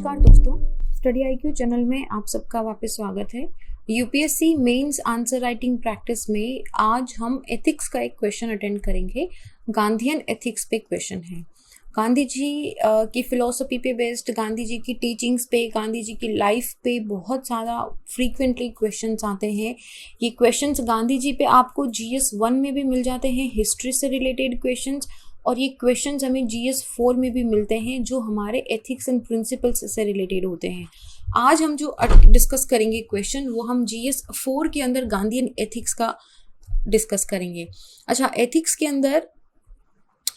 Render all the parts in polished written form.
नमस्कार दोस्तों, study IQ channel में आप सबका वापस स्वागत है। UPSC mains answer writing practice में आज हम एथिक्स का एक क्वेश्चन अटेंड करेंगे। गांधीयन एथिक्स पे क्वेश्चन है। गांधी जी की फिलॉसफी पे बेस्ड, गांधी जी की टीचिंग्स पे, गांधी जी की लाइफ पे बहुत ज़्यादा फ्रीक्वेंटली क्वेश्चंस आते हैं। ये क्वेश्चंस गांधी जी पे आपको GS 1 में भी मिल जाते हैं, हिस्ट्री से रिलेटेड क्वेश्चंस, और ये क्वेश्चंस हमें GS 4 में भी मिलते हैं जो हमारे एथिक्स एंड प्रिंसिपल्स से रिलेटेड होते हैं। आज हम जो डिस्कस करेंगे क्वेश्चन, वो हम GS 4 के अंदर गांधीयन एथिक्स का डिस्कस करेंगे। अच्छा, एथिक्स के अंदर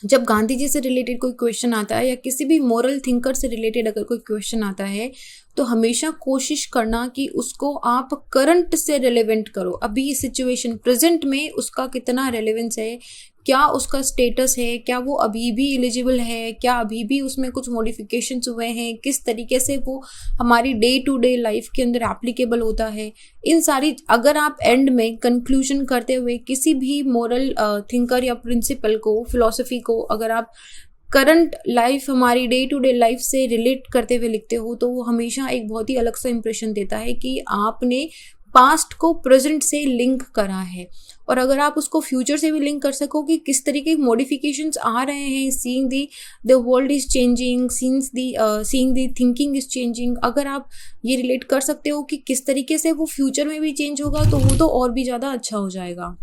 जब गांधी जी से रिलेटेड कोई क्वेश्चन आता है या किसी भी मोरल थिंकर से रिलेटेड अगर कोई क्वेश्चन आता है तो हमेशा कोशिश करना कि उसको आप करंट से रिलेवेंट करो। अभी सिचुएशन प्रेजेंट में उसका कितना रेलेवेंस है, क्या उसका स्टेटस है, क्या वो अभी भी एलिजिबल है, क्या अभी भी उसमें कुछ मॉडिफिकेशंस हुए हैं, किस तरीके से वो हमारी डे टू डे लाइफ के अंदर एप्लीकेबल होता है। इन सारी अगर आप एंड में कंक्लूजन करते हुए किसी भी मोरल थिंकर या प्रिंसिपल को, फिलॉसफी को अगर आप करंट लाइफ, हमारी डे टू डे लाइफ से रिलेट करते हुए लिखते हो तो वो हमेशा एक बहुत ही अलग सा इंप्रेशन देता है कि आपने पास्ट को प्रेजेंट से लिंक करा है। और अगर आप उसको फ्यूचर से भी लिंक कर सको कि किस तरीके के मॉडिफिकेशंस आ रहे हैं, seeing the world is changing, seeing the thinking is changing, अगर आप ये रिलेट कर सकते हो कि किस तरीके से वो फ्यूचर में भी चेंज होगा तो वो तो और भी ज़्यादा अच्छा हो जाएगा।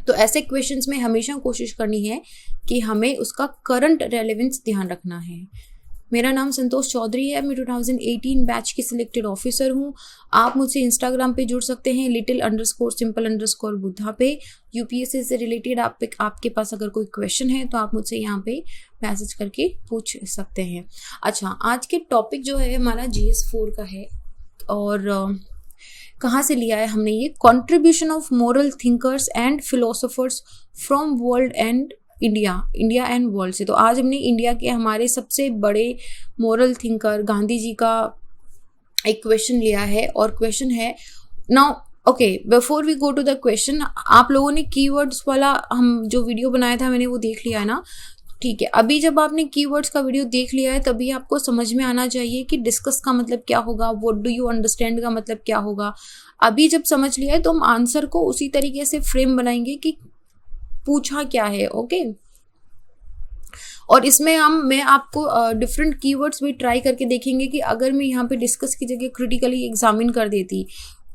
तो ऐसे क्वेश्चंस में हमेशा कोशिश करनी है कि हमें उसका करंट रेलेवेंस ध्यान रखना है। मेरा नाम संतोष चौधरी है, मैं 2018 बैच की सिलेक्टेड ऑफिसर हूँ। आप मुझसे इंस्टाग्राम पे जुड़ सकते हैं little_simple_बुद्धा पे। यूपीएससी से रिलेटेड आपके पास अगर कोई क्वेश्चन है तो आप मुझसे यहाँ पे मैसेज करके पूछ सकते हैं। अच्छा, आज के टॉपिक जो है हमारा GS 4 का है और कहाँ से लिया है हमने ये, contribution of moral thinkers and philosophers from world and India and world से। तो आज हमने इंडिया के हमारे सबसे बड़े मोरल थिंकर गांधी जी का एक क्वेश्चन लिया है और क्वेश्चन है now. Okay, before we go to the question, आप लोगों ने कीवर्ड्स वाला हम जो वीडियो बनाया था मैंने वो देख लिया है ना? ठीक है, अभी जब आपने कीवर्ड्स का वीडियो देख लिया है तभी आपको समझ में आना चाहिए कि डिस्कस का मतलब क्या होगा, व्हाट डू यू अंडरस्टैंड का मतलब क्या होगा। अभी जब समझ लिया है तो हम आंसर को उसी तरीके से फ्रेम बनाएंगे कि पूछा क्या है। ओके, और इसमें मैं आपको डिफरेंट कीवर्ड्स भी ट्राई करके देखेंगे कि अगर मैं यहाँ पे डिस्कस की जगह क्रिटिकली एग्जामिन कर देती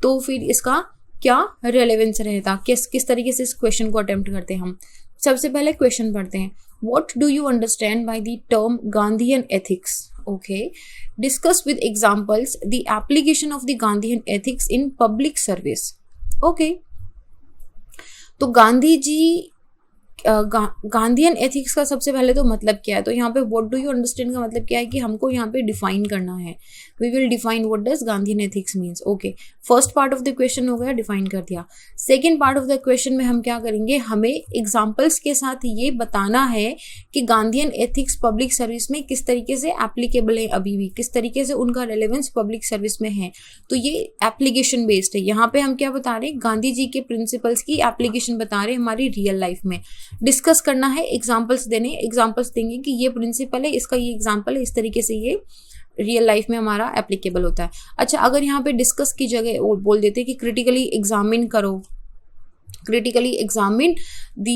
तो फिर इसका क्या रेलेवेंस रहता, किस तरीके से इस क्वेश्चन को अटेम्प्ट करते हैं हम। सबसे पहले क्वेश्चन पढ़ते हैं। What do you understand by the term Gandhian ethics? Okay, discuss with examples the application of the Gandhian ethics in public service. Okay, तो गांधी जी गांधीयन एथिक्स का सबसे पहले तो मतलब क्या है, तो यहाँ पे व्हाट डू यू अंडरस्टैंड का मतलब क्या है कि हमको यहाँ पे डिफाइन करना है। We will define what does Gandhian ethics means. Okay, first part of the question हो गया, डिफाइन कर दिया। Second part of the question में हम क्या करेंगे, हमें एग्जाम्पल्स के साथ ये बताना है कि गांधीयन एथिक्स पब्लिक सर्विस में किस तरीके से एप्लीकेबल है, अभी भी किस तरीके से उनका रेलेवेंस पब्लिक सर्विस में है। तो ये एप्लीकेशन बेस्ड है। यहाँ पे हम क्या बता रहे हैं, गांधी जी के प्रिंसिपल्स की एप्लीकेशन बता रहे हैं हमारी रियल लाइफ में। डिस्कस करना है, एग्जाम्पल्स देंगे कि ये प्रिंसिपल है, इसका ये एग्जाम्पल है, इस तरीके से ये रियल लाइफ में हमारा एप्लीकेबल होता है। अच्छा, अगर यहाँ पे डिस्कस की जगह वो बोल देते कि क्रिटिकली एग्जामिन करो, critically examine the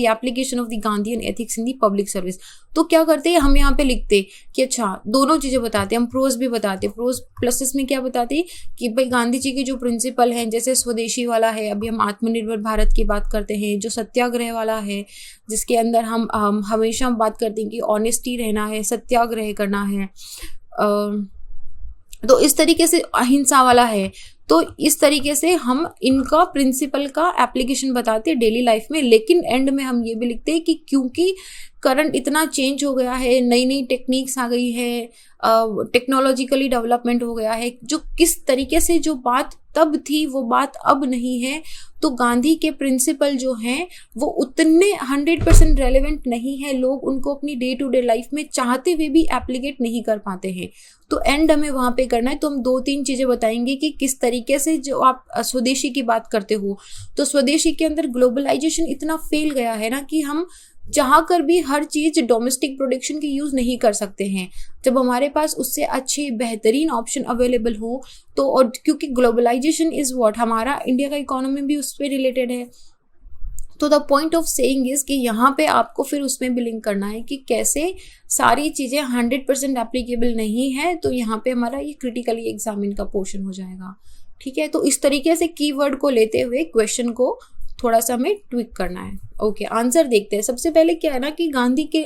application of the Gandhian ethics in the public service, तो क्या करते हैं हम यहाँ पे लिखते कि अच्छा दोनों चीजें बताते हैं, हम प्रोज भी बताते, प्रोज प्लसेस में क्या बताते कि भाई गांधी जी के जो प्रिंसिपल हैं, जैसे स्वदेशी वाला है, अभी हम आत्मनिर्भर भारत की बात करते हैं, जो सत्याग्रह वाला है जिसके अंदर हम हमेशा बात करते हैं कि ऑनेस्टी रहना है, सत्याग्रह करना है, तो इस तरीके से अहिंसा वाला है। तो इस तरीके से हम इनका प्रिंसिपल का एप्लीकेशन बताते हैं डेली लाइफ में। लेकिन एंड में हम ये भी लिखते हैं कि क्योंकि करंट इतना चेंज हो गया है, नई नई टेक्निक्स आ गई है, टेक्नोलॉजिकली डेवलपमेंट हो गया है, जो किस तरीके से जो बात तब थी वो बात अब नहीं है, तो गांधी के प्रिंसिपल जो हैं वो उतने 100% रेलेवेंट नहीं है। लोग उनको अपनी डे टू डे लाइफ में चाहते हुए भी एप्लीकेट नहीं कर पाते हैं। तो एंड हमें वहाँ पे करना है। तो हम 2-3 चीज़ें बताएंगे कि किस तरीके से, जो आप स्वदेशी की बात करते हो तो स्वदेशी के अंदर ग्लोबलाइजेशन इतना फैल गया है ना कि हम चाह कर भी हर चीज डोमेस्टिक प्रोडक्शन की यूज नहीं कर सकते हैं। जब हमारे पास उससे अच्छे बेहतरीन ऑप्शन अवेलेबल हो तो, और क्योंकि ग्लोबलाइजेशन इज व्हाट, हमारा इंडिया का इकोनॉमी भी उस पर रिलेटेड है, तो the point of saying is कि यहाँ पे आपको फिर उसमें भी लिंक करना है कि कैसे सारी चीज़ें 100% एप्लीकेबल नहीं है, तो यहाँ पे हमारा ये क्रिटिकली एग्जामिन का पोर्शन हो जाएगा। ठीक है, तो इस तरीके से कीवर्ड को लेते हुए क्वेश्चन को थोड़ा सा हमें ट्विक करना है। ओके, आंसर देखते हैं। सबसे पहले क्या है ना कि गांधी के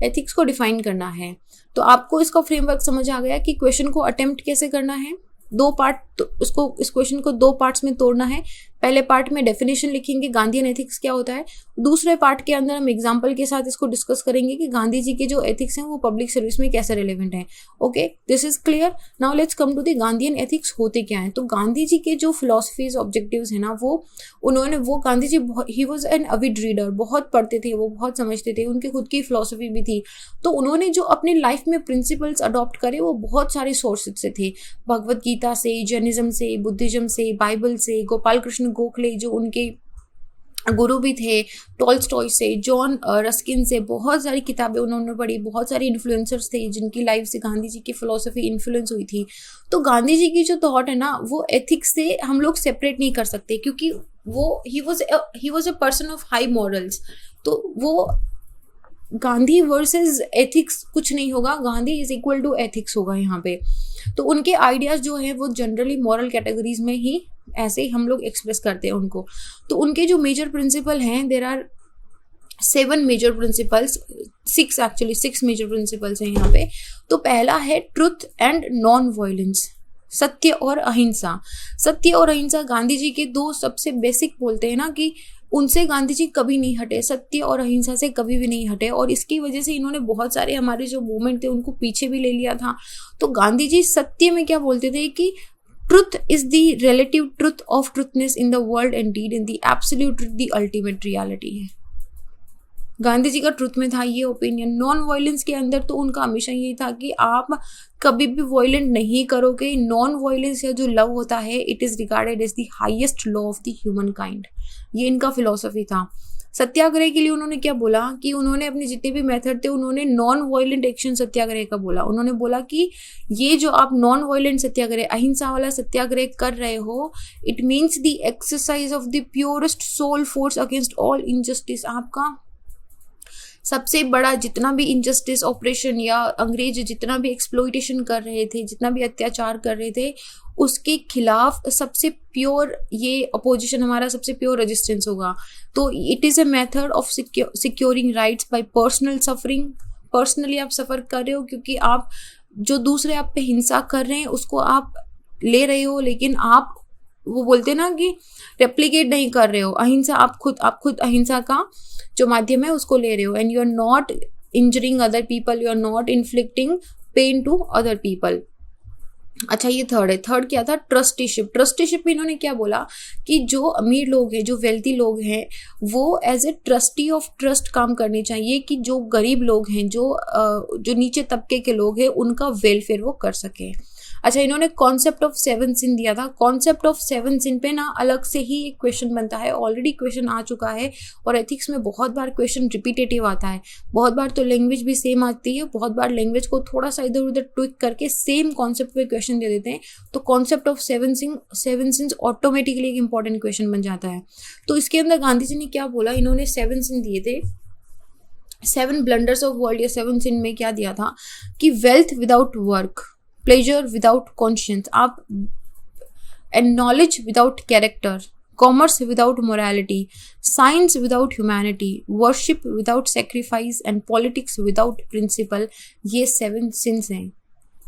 एथिक्स को डिफाइन करना है। तो आपको इसका फ्रेमवर्क समझ आ गया कि क्वेश्चन को अटेम्प्ट कैसे करना है। दो पार्ट, तो उसको, इस क्वेश्चन को दो पार्ट्स में तोड़ना है। पहले पार्ट में डेफिनेशन लिखेंगे गांधीयन एथिक्स क्या होता है। दूसरे पार्ट के अंदर हम एग्जांपल के साथ इसको डिस्कस करेंगे कि गांधी जी के जो एथिक्स हैं वो पब्लिक सर्विस में कैसे रिलेवेंट हैं। Okay, this is clear. Now let's come to the Gandhian ethics होते क्या हैं। तो गांधी जी के जो फिलोसफीज ऑब्जेक्टिव्स हैं ना, वो Gandhi ji he was an अविड reader, बहुत पढ़ते थे, वो बहुत समझते थे, उनकी खुद की फिलोसफी भी थी। तो उन्होंने जो अपनी लाइफ में प्रिंसिपल्स अडॉप्ट करे वो बहुत सारे सोर्सेज से थे, भगवत गीता से, जैनिज्म से, बुद्धिज्म से, बाइबल से, गोपाल कृष्ण गोखले जो उनके गुरु भी थे, टॉल्स्टॉय से, जॉन रस्किन से, बहुत सारी किताबें उन्होंने पढ़ी, बहुत सारे इन्फ्लुएंसर्स थे जिनकी लाइफ से गांधी जी की फिलोसफी इन्फ्लुएंस हुई थी। तो गांधी जी की जो थॉट है ना वो एथिक्स से हम लोग सेपरेट नहीं कर सकते, क्योंकि वो ही was a person of high morals. तो वो गांधी वर्सेस एथिक्स कुछ नहीं होगा, Gandhi is equal to ethics होगा यहाँ पे। तो उनके आइडियाज जो है वो जनरली मॉरल कैटेगरीज में ही ऐसे ही हम लोग एक्सप्रेस करते हैं उनको। तो उनके जो मेजर प्रिंसिपल हैं, there are 7 major principles, 6 major principles हैं यहाँ पे। तो पहला है ट्रुथ एंड नॉन वायलेंस, सत्य और अहिंसा। सत्य और अहिंसा गांधी जी के दो सबसे बेसिक बोलते हैं ना कि उनसे गांधी जी कभी नहीं हटे, सत्य और अहिंसा से कभी भी नहीं हटे, और इसकी वजह से इन्होंने बहुत सारे हमारे जो मूवमेंट थे उनको पीछे भी ले लिया था। तो गांधी जी सत्य में क्या बोलते थे कि truth is the relative truth of truthness in the world and deed in the absolute truth the ultimate reality है। गांधी जी का ट्रुथ में था ये ओपिनियन। नॉन वायलेंस के अंदर तो उनका हमेशा यही था कि आप कभी भी वायलेंट नहीं करोगे। नॉन वायलेंस या जो लव होता है it is regarded as the highest law of the human kind, ये इनका फिलॉसफी था। सत्याग्रह के लिए उन्होंने क्या बोला कि उन्होंने अपने जितने भी मेथड थे उन्होंने नॉन वायलेंट एक्शन सत्याग्रह का बोला। उन्होंने बोला कि ये जो आप नॉन वायलेंट सत्याग्रह, अहिंसा वाला सत्याग्रह कर रहे हो, it means the exercise of the purest soul force against all injustice. आपका सबसे बड़ा जितना भी इनजस्टिस ऑपरेशन या अंग्रेज जितना भी एक्सप्लॉइटेशन कर रहे थे, जितना भी अत्याचार कर रहे थे, उसके खिलाफ सबसे प्योर ये अपोजिशन, हमारा सबसे प्योर रेजिस्टेंस होगा। तो it is a method of securing rights bye personal suffering. Personally आप सफ़र कर रहे हो क्योंकि आप जो दूसरे आप पे हिंसा कर रहे हैं उसको आप ले रहे हो, लेकिन आप वो बोलते हैं ना कि रेप्लिकेट नहीं कर रहे हो। अहिंसा आप खुद अहिंसा का जो माध्यम है उसको ले रहे हो, and you are not injuring other people, you are not inflicting pain to other people. अच्छा, ये थर्ड है। थर्ड क्या था? ट्रस्टीशिप। ट्रस्टीशिप में इन्होंने क्या बोला कि जो अमीर लोग हैं, जो वेल्थी लोग हैं, वो as a trustee of trust काम करने चाहिए कि जो गरीब लोग हैं, जो नीचे तबके के लोग हैं, उनका वेलफेयर वो कर सके। अच्छा, इन्होंने कॉन्सेप्ट ऑफ 7 सिन दिया था। कॉन्सेप्ट ऑफ 7 सिन पे ना अलग से ही एक क्वेश्चन बनता है, ऑलरेडी क्वेश्चन आ चुका है, और एथिक्स में बहुत बार क्वेश्चन रिपीटेटिव आता है। बहुत बार तो लैंग्वेज भी सेम आती है, बहुत बार लैंग्वेज को थोड़ा सा इधर उधर ट्विक करके सेम कॉन्सेप्ट पे क्वेश्चन दे देते हैं। तो कॉन्सेप्ट ऑफ 7 सिंस ऑटोमेटिकली एक इंपॉर्टेंट क्वेश्चन बन जाता है। तो इसके अंदर गांधी जी ने क्या बोला, इन्होंने 7 सिन दिए थे, 7 ब्लंडर्स ऑफ वर्ल्ड या 7 सिन में क्या दिया था कि wealth without work, pleasure without conscience, आप and knowledge without character, commerce without morality, science without humanity, worship without sacrifice and politics without principle, ये 7 सिंस हैं।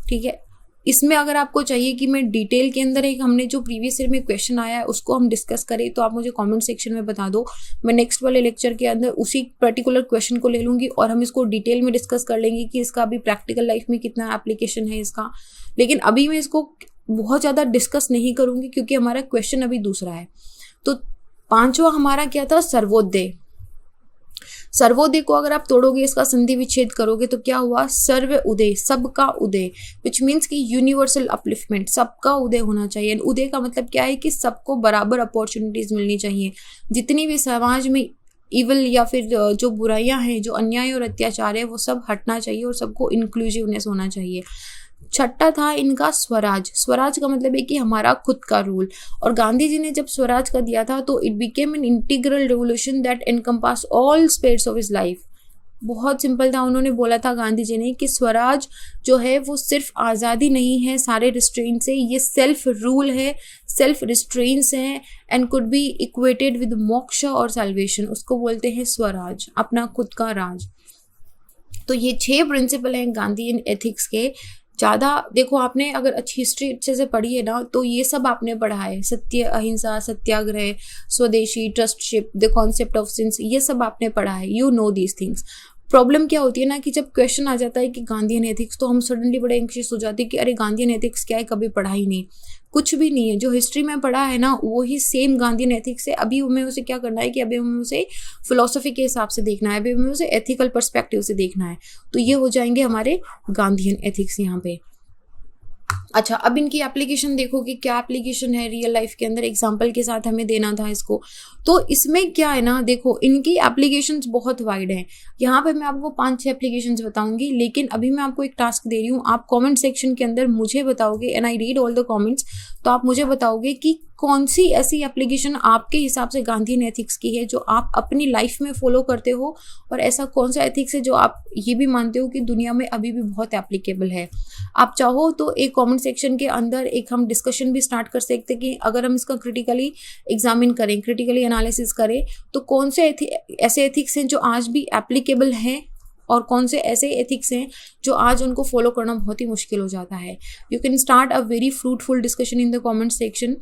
ठीक है, इसमें अगर आपको चाहिए कि मैं डिटेल के अंदर एक हमने जो प्रीवियस ईयर में क्वेश्चन आया है उसको हम डिस्कस करें तो आप मुझे कमेंट सेक्शन में बता दो। मैं नेक्स्ट वाले लेक्चर के अंदर उसी पर्टिकुलर क्वेश्चन को ले लूँगी और हम इसको डिटेल में डिस्कस कर लेंगे कि इसका अभी प्रैक्टिकल लाइफ में कितना एप्लीकेशन है इसका। लेकिन अभी मैं इसको बहुत ज़्यादा डिस्कस नहीं करूँगी क्योंकि हमारा क्वेश्चन अभी दूसरा है। तो 5वां हमारा क्या था? सर्वोदय। सर्वोदय को अगर आप तोड़ोगे, इसका संधि विच्छेद करोगे तो क्या हुआ? सर्व उदय, सबका उदय, विच मीन्स कि यूनिवर्सल अपलिफ्टमेंट, सबका उदय होना चाहिए। उदय का मतलब क्या है कि सबको बराबर अपॉर्चुनिटीज मिलनी चाहिए। जितनी भी समाज में इवल या फिर जो बुराइयां हैं, जो अन्याय और अत्याचार है, वो सब हटना चाहिए और सबको इंक्लूसिवनेस होना चाहिए। छठा था इनका स्वराज। स्वराज का मतलब है कि हमारा खुद का रूल। और गांधी जी ने जब स्वराज का दिया था तो it became an integral revolution that encompass all spheres of his life. बहुत सिंपल था, उन्होंने बोला था गांधी जी ने कि स्वराज जो है वो सिर्फ आज़ादी नहीं है सारे रिस्ट्रेंट से, ये सेल्फ रूल है, सेल्फ रिस्ट्रेंट्स हैं, and could be equated with मोक्ष और सैल्वेशन। उसको बोलते हैं स्वराज, अपना खुद का राज। तो ये 6 प्रिंसिपल हैं गांधीयन एथिक्स के। ज़्यादा देखो, आपने अगर अच्छी हिस्ट्री अच्छे से पढ़ी है ना तो ये सब आपने पढ़ा है, सत्य, अहिंसा, सत्याग्रह, स्वदेशी, ट्रस्टशिप, द कॉन्सेप्ट ऑफ सिंस, ये सब आपने पढ़ा है, you know these things. Problem क्या होती है ना कि जब क्वेश्चन आ जाता है कि गांधीयन एथिक्स, तो हम सडनली बड़े एंग्शियस हो जाते हैं कि अरे गांधीयन एथिक्स क्या है, कभी पढ़ा ही नहीं। कुछ भी नहीं है, जो हिस्ट्री में पढ़ा है ना वही सेम गांधीयन एथिक्स है। अभी हमें उसे क्या करना है कि अभी हमें उसे फिलोसफी के हिसाब से देखना है, अभी हमें उसे एथिकल पर्सपेक्टिव से देखना है। तो ये हो जाएंगे हमारे गांधीयन एथिक्स यहाँ पे। अच्छा, अब इनकी एप्लीकेशन देखो कि क्या एप्लीकेशन है रियल लाइफ के अंदर, एग्जांपल के साथ हमें देना था इसको। तो इसमें क्या है ना, देखो इनकी एप्लीकेशंस बहुत वाइड हैं। यहाँ पे मैं आपको 5-6 एप्लीकेशंस बताऊंगी, लेकिन अभी मैं आपको एक टास्क दे रही हूँ। आप कमेंट सेक्शन के अंदर मुझे बताओगे, and I read all the comments, तो आप मुझे बताओगे कि कौन सी ऐसी एप्लीकेशन आपके हिसाब से गांधीयन एथिक्स की है जो आप अपनी लाइफ में फॉलो करते हो, और ऐसा कौन सा एथिक्स है जो आप ये भी मानते हो कि दुनिया में अभी भी बहुत एप्लीकेबल है। आप चाहो तो एक कमेंट सेक्शन के अंदर एक हम डिस्कशन भी स्टार्ट कर सकते हैं कि अगर हम इसका क्रिटिकली एग्जामिन करें, क्रिटिकली एनालिसिस करें, तो कौन से ऐसे एथिक्स हैं जो आज भी एप्लीकेबल हैं और कौन से ऐसे एथिक्स हैं जो आज उनको फॉलो करना बहुत ही मुश्किल हो जाता है। You can start a very fruitful discussion in the comment section,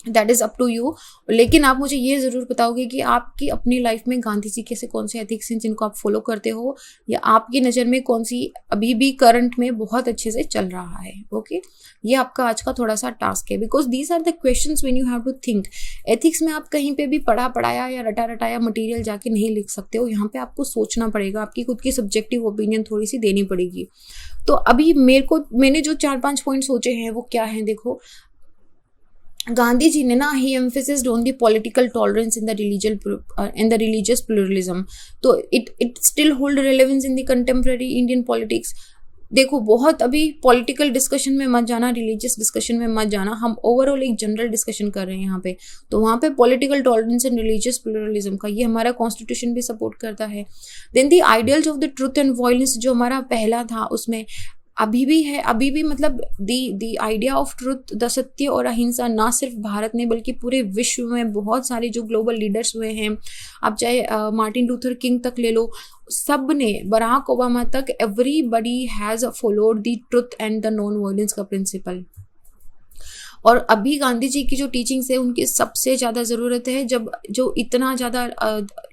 that is up to you. लेकिन आप मुझे ये जरूर बताओगे कि आपकी अपनी लाइफ में गांधी जी के से कौन से एथिक्स हैं जिनको आप फॉलो करते हो, या आपकी नज़र में कौन सी अभी भी करंट में बहुत अच्छे से चल रहा है। ओके, ये आपका आज का थोड़ा सा टास्क है, because these are the questions when you have to think. Ethics में आप कहीं पे भी पढ़ाया या रटाया मटीरियल जाके नहीं लिख सकते हो, यहाँ पे आपको सोचना पड़ेगा, आपकी खुद की सब्जेक्टिव ओपिनियन थोड़ी सी देनी पड़ेगी। तो अभी मैंने जो 4-5 पॉइंट सोचे हैं वो क्या है, देखो गांधी जी ने ना ही emphasised on the political tolerance in the religious pluralism. तो it still hold relevance in the contemporary Indian politics. देखो, बहुत अभी पॉलिटिकल डिस्कशन में मत जाना, रिलीजियस डिस्कशन में मत जाना, हम ओवरऑल एक जनरल डिस्कशन कर रहे हैं यहाँ पे। तो वहाँ पे political tolerance and religious pluralism का ये हमारा कॉन्स्टिट्यूशन भी सपोर्ट करता है। Then the ideals of the truth and violence जो हमारा पहला था, उसमें अभी भी है, अभी भी मतलब the idea of truth, the सत्य और अहिंसा, ना सिर्फ भारत में बल्कि पूरे विश्व में बहुत सारे जो ग्लोबल लीडर्स हुए हैं, आप चाहे मार्टिन लूथर किंग तक ले लो, सब ने, बराक ओबामा तक, everybody has followed the truth and the non violence का प्रिंसिपल। और अभी गांधी जी की जो टीचिंग्स है उनकी सबसे ज़्यादा ज़रूरत है, जब जो इतना ज़्यादा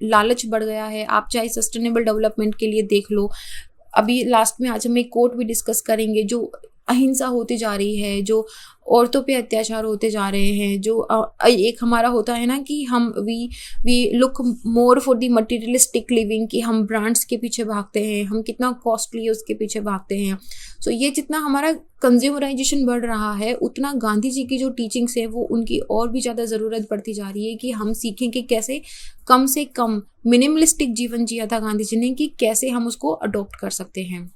लालच बढ़ गया है। आप चाहे सस्टेनेबल डेवलपमेंट के लिए देख लो, अभी लास्ट में आज हम एक कोट भी डिस्कस करेंगे, जो अहिंसा होती जा रही है, जो औरतों पे अत्याचार होते जा रहे हैं, जो एक हमारा होता है ना कि हम we look more for the materialistic living, कि हम ब्रांड्स के पीछे भागते हैं, हम कितना कॉस्टली है उसके पीछे भागते हैं। सो ये जितना हमारा कंज्यूमराइजेशन बढ़ रहा है, उतना गांधी जी की जो टीचिंग्स है वो उनकी और भी ज़्यादा ज़रूरत पड़ती जा रही है कि हम सीखें कि कैसे कम से कम मिनिमलिस्टिक जीवन जिया था गांधी जी ने, कि कैसे हम उसको अडॉप्ट कर सकते हैं।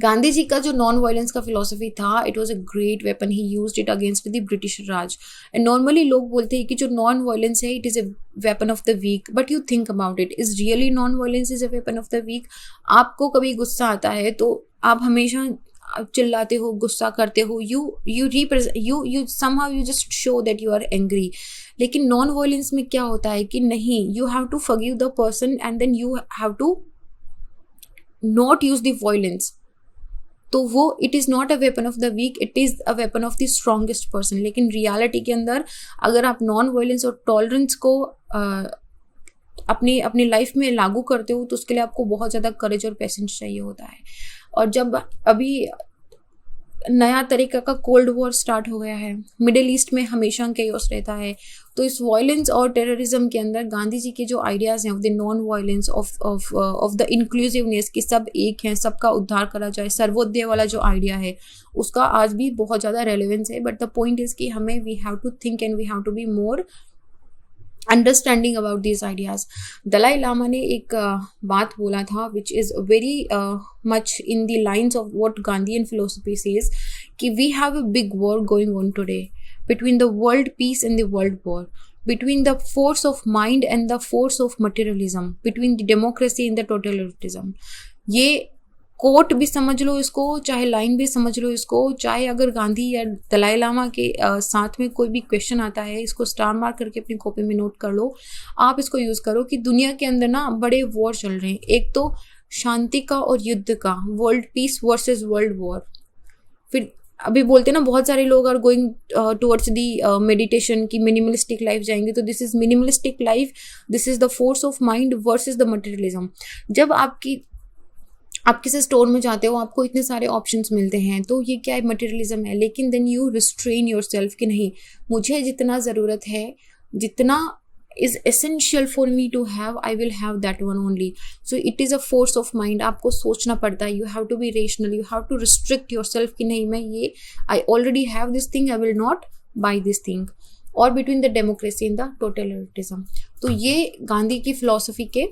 गांधी जी का जो नॉन वायलेंस का फिलॉसफी था, it was a great weapon, he used it against the British Raj. And normally लोग बोलते हैं कि जो नॉन वायलेंस है it is a weapon of the weak, but you think about it, is really non violence is a weapon of the weak? आपको कभी गुस्सा आता है तो आप हमेशा चिल्लाते हो, गुस्सा करते हो, you somehow you just show that you are angry। लेकिन नॉन वायलेंस में क्या होता है कि नहीं, you have to forgive the person and then you have to not use the violence। तो वो it is not a weapon of the weak, it is a weapon of the strongest person. लेकिन reality के अंदर अगर आप non violence और tolerance को अपनी लाइफ में लागू करते हो तो उसके लिए आपको बहुत ज़्यादा करेज और पेशेंस चाहिए होता है। और जब अभी नया तरीका का कोल्ड वॉर स्टार्ट हो गया है, मिडिल ईस्ट में हमेशा केओस रहता है, तो इस वायलेंस और टेररिज्म के अंदर गांधी जी के जो आइडियाज़ हैं of the non violence, of the inclusiveness, कि सब एक हैं, सबका उद्धार करा जाए, सर्वोदय वाला जो आइडिया है, उसका आज भी बहुत ज़्यादा रेलेवेंस है। बट द पॉइंट इज़ कि हमें we have to think and we have to be more understanding about these ideas. Dalai Lama ने एक बात बोला था which is very much in the lines of what Gandhian philosophy says कि we have a big war going on today between the world peace and the world war, between the force of mind and the force of materialism, between the democracy and the totalitarianism। ये coat भी समझ लो इसको, चाहे line भी समझ लो इसको, चाहे अगर गांधी या दलाई लामा के साथ में कोई भी क्वेश्चन आता है, इसको स्टार मार्क करके अपनी कॉपी में नोट कर लो। आप इसको यूज़ करो कि दुनिया के अंदर ना बड़े वॉर चल रहे हैं, एक तो शांति का और युद्ध का, world peace versus world war. फिर अभी बोलते हैं ना बहुत सारे लोग are going towards the meditation की मिनिमलिस्टिक लाइफ जाएंगे, तो this is minimalistic life, this is the force of mind versus the materialism. जब आप किसी स्टोर में जाते हो, आपको इतने सारे ऑप्शंस मिलते हैं, तो ये क्या है, मटेरियलिज्म है, लेकिन then you restrain yourself कि नहीं, मुझे जितना ज़रूरत है, जितना is essential for me to have, I will have that one only। so it is a force of mind। आपको सोचना पड़ता है, you have to be rational, you have to restrict yourself कि नहीं, मैं ये I already have this thing, I will not buy this thing। और between the democracy and the totalitarianism। तो ये गांधी की फिलॉसफी के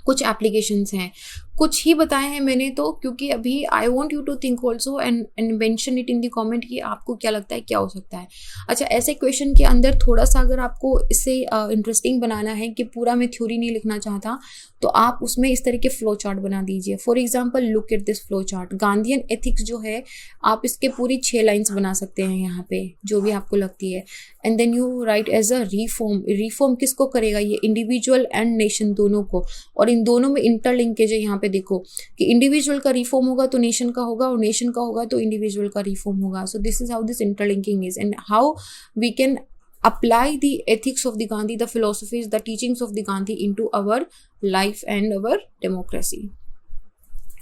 कुछ एप्लीकेशंस हैं, कुछ ही बताए हैं मैंने तो, क्योंकि अभी I want you to think also and mention it in the comment कि आपको क्या लगता है क्या हो सकता है। अच्छा, ऐसे क्वेश्चन के अंदर थोड़ा सा अगर आपको इससे इंटरेस्टिंग बनाना है कि पूरा मैं थ्योरी नहीं लिखना चाहता, तो आप उसमें इस तरह के फ्लो चार्ट बना दीजिए। For example look at this flow chart. Gandhian ethics जो है, आप इसके पूरी 6 लाइन्स बना सकते हैं यहाँ पे, जो भी आपको लगती है, and then you write as a reform. Reform किसको करेगा, ये इंडिविजुअल एंड नेशन दोनों को, और इन दोनों में इंटरलिंकेज है। यहाँ पे देखो कि इंडिविजुअल का रिफॉर्म होगा तो नेशन का होगा, और नेशन का होगा तो इंडिविजुअल का रिफॉर्म होगा। So this is how this interlinking is, and how we can apply the ethics of the Gandhi, the philosophies, the teachings of the Gandhi into our life and our democracy।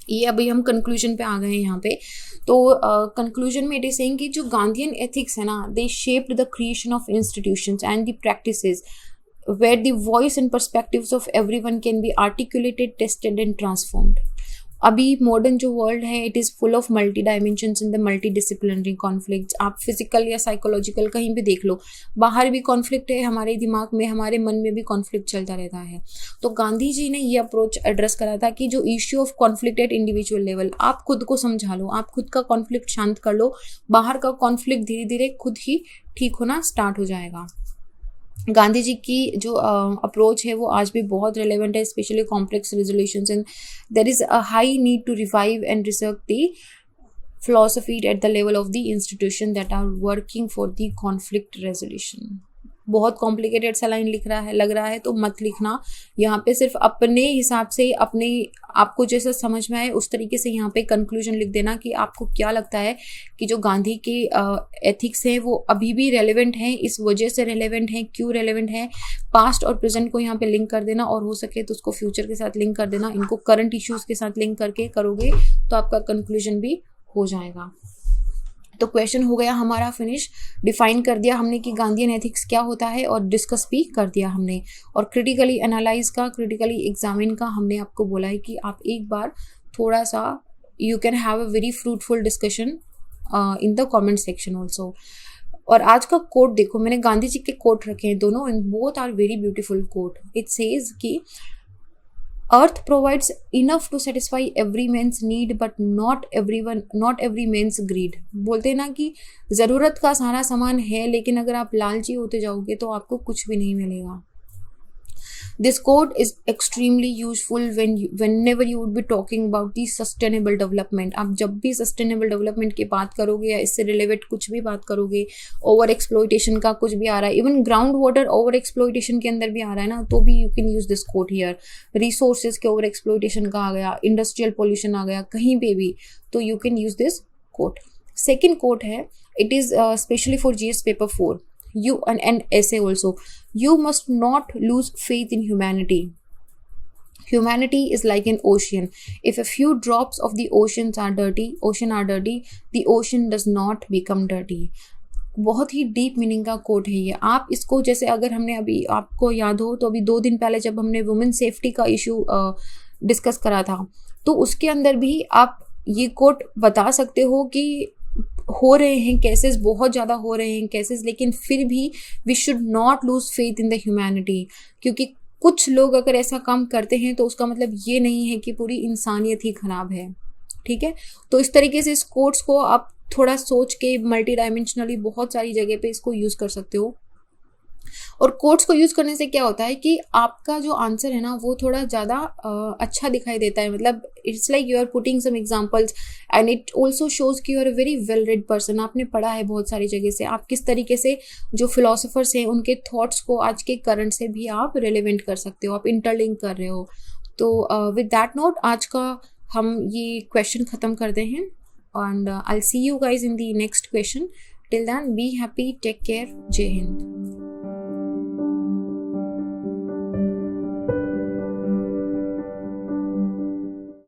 ये अभी हम conclusion पे आ गए हैं यहाँ पे। तो conclusion में इट इज सेइंग कि जो गांधीयन एथिक्स है ना, they shaped the creation of institutions and the practices where the voice and perspectives of everyone can be articulated, tested and transformed। अभी मॉडर्न जो वर्ल्ड है, it is full of multi dimensions in the multi disciplinary conflicts. आप physical या psychological कहीं भी देख लो, बाहर भी कॉन्फ्लिक्ट है, हमारे दिमाग में, हमारे मन में भी कॉन्फ्लिक्ट चलता रहता है। तो गांधी जी ने ये अप्रोच एड्रेस करा था कि जो issue of conflict eight individual level, आप खुद को समझा लो, आप खुद का कॉन्फ्लिक्ट शांत कर लो, बाहर का कॉन्फ्लिक्ट धीरे धीरे खुद ही ठीक होना स्टार्ट हो जाएगा। गांधी जी की जो अप्रोच है वो आज भी बहुत रिलेवेंट है, specially complex resolutions, and there is a high need to revive and research the philosophy at the level of the institution that are working for the conflict resolution। बहुत कॉम्प्लिकेटेड सा line लग रहा है तो मत लिखना, यहाँ पे सिर्फ अपने हिसाब से, अपने आपको जैसा समझ में आए उस तरीके से यहाँ पे कंक्लूजन लिख देना कि आपको क्या लगता है कि जो गांधी के एथिक्स हैं वो अभी भी रेलेवेंट हैं, इस वजह से रेलेवेंट हैं, क्यों रेलेवेंट हैं। पास्ट और प्रेजेंट को यहाँ पे लिंक कर देना, और हो सके तो उसको फ्यूचर के साथ लिंक कर देना। इनको करंट इश्यूज के साथ लिंक करके करोगे तो आपका कंक्लूजन भी हो जाएगा। तो क्वेश्चन हो गया हमारा फिनिश। डिफाइन कर दिया हमने कि गांधीयन एथिक्स क्या होता है, और डिस्कस भी कर दिया हमने, और क्रिटिकली एनालाइज का, क्रिटिकली एग्जामिन का हमने आपको बोला है कि आप एक बार थोड़ा सा you can have a very fruitful discussion in the comment section also. और आज का कोट देखो, मैंने गांधी जी के कोट रखे हैं दोनों, and both are very beautiful quote. It says कि Earth provides enough to satisfy every man's need, but not every man's greed। बोलते हैं ना कि ज़रूरत का सारा सामान है, लेकिन अगर आप लालची होते जाओगे तो आपको कुछ भी नहीं मिलेगा। This quote is extremely useful whenever you would be talking about the sustainable development। आप जब भी sustainable development की बात करोगे या इससे रिलेवेंट कुछ भी बात करोगे, ओवर एक्सप्लॉइटेशन का कुछ भी आ रहा है, even ground water over exploitation के अंदर भी आ रहा है ना, तो भी you can use this coat here. Resources के ओवर एक्सप्लॉइटेशन का आ गया, इंडस्ट्रियल पोल्यूशन आ गया, कहीं पे भी, तो you can use this quote. Second quote है, it is specially for GS paper 4 you and essay also, you must not lose faith in humanity। Humanity is like an ocean, if a few drops of the ocean are dirty, the ocean does not become dirty। बहुत ही deep meaning का coat है ये। आप इसको, जैसे अगर हमने अभी, आपको याद हो तो अभी 2 दिन पहले जब हमने वुमेन सेफ्टी का इशू डिस्कस करा था, तो उसके अंदर भी आप ये कोट बता सकते हो कि हो रहे हैं केसेस, बहुत ज़्यादा हो रहे हैं केसेस, लेकिन फिर भी we should not lose faith in the humanity, क्योंकि कुछ लोग अगर ऐसा काम करते हैं तो उसका मतलब ये नहीं है कि पूरी इंसानियत ही खराब है। ठीक है, तो इस तरीके से इस कोट्स को आप थोड़ा सोच के मल्टी डायमेंशनली बहुत सारी जगह पे इसको यूज़ कर सकते हो। और कोट्स को यूज़ करने से क्या होता है कि आपका जो आंसर है ना वो थोड़ा ज़्यादा अच्छा दिखाई देता है। मतलब it's like you are putting some examples and it also shows कि you are a very well read person. आपने पढ़ा है बहुत सारी जगह से, आप किस तरीके से जो फिलोसोफर्स हैं उनके थॉट्स को आज के करंट से भी आप रिलेवेंट कर सकते हो, आप इंटरलिंक कर रहे हो। तो विद दैट नोट आज का हम ये क्वेश्चन ख़त्म करते हैं and I see you guys in the next question. Till then be happy, take care, Jai Hind.